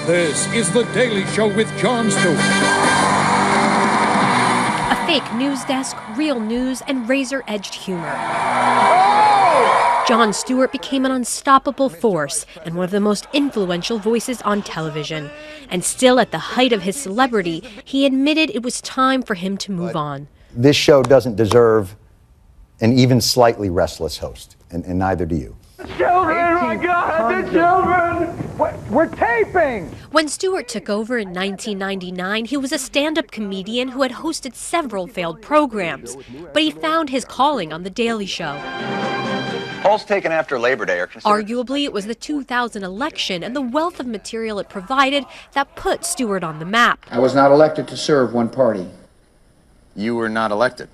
This is The Daily Show with Jon Stewart. A fake news desk, real news, and razor-edged humor. Jon Stewart became an unstoppable force and one of the most influential voices on television. And still at the height of his celebrity, he admitted it was time for him to move on. This show doesn't deserve an even slightly restless host, and neither do you. The children, my God, the children! We're taping! When Stewart took over in 1999, he was a stand-up comedian who had hosted several failed programs. But he found his calling on The Daily Show. Polls taken after Labor Day are considered... Arguably, it was the 2000 election and the wealth of material it provided that put Stewart on the map. I was not elected to serve one party. You were not elected.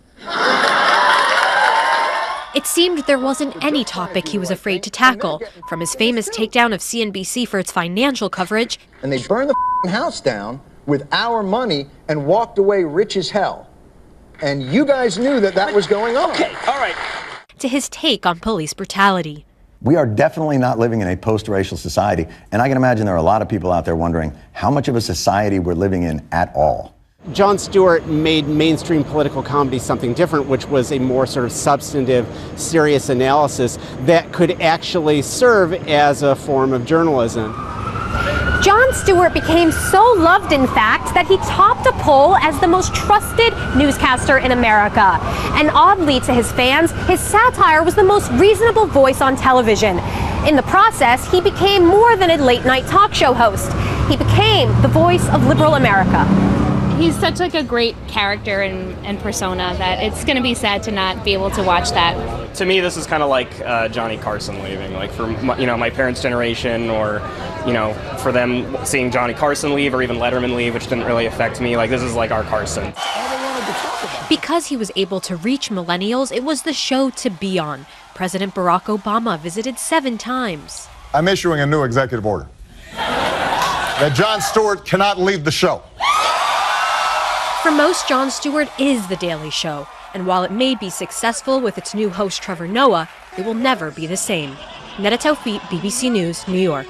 It seemed there wasn't any topic he was afraid to tackle, from his famous takedown of CNBC for its financial coverage. And they burned the house down with our money and walked away rich as hell. And you guys knew that that was going on. Okay, all right. To his take on police brutality. We are definitely not living in a post-racial society, and I can imagine there are a lot of people out there wondering how much of a society we're living in at all. Jon Stewart made mainstream political comedy something different, which was a more sort of substantive, serious analysis that could actually serve as a form of journalism. Jon Stewart became so loved, in fact, that he topped a poll as the most trusted newscaster in America. And oddly to his fans, his satire was the most reasonable voice on television. In the process, he became more than a late-night talk show host. He became the voice of liberal America. He's such like a great character and persona that it's going to be sad to not be able to watch that. To me, this is kind of like Johnny Carson leaving, like for my parents' generation, or for them seeing Johnny Carson leave or even Letterman leave, which didn't really affect me. Like, this is like our Carson. Because he was able to reach millennials, it was the show to be on. President Barack Obama visited 7 times. I'm issuing a new executive order that Jon Stewart cannot leave the show. For most, Jon Stewart is The Daily Show, and while it may be successful with its new host Trevor Noah, it will never be the same. Neda Tawfiq, BBC News, New York.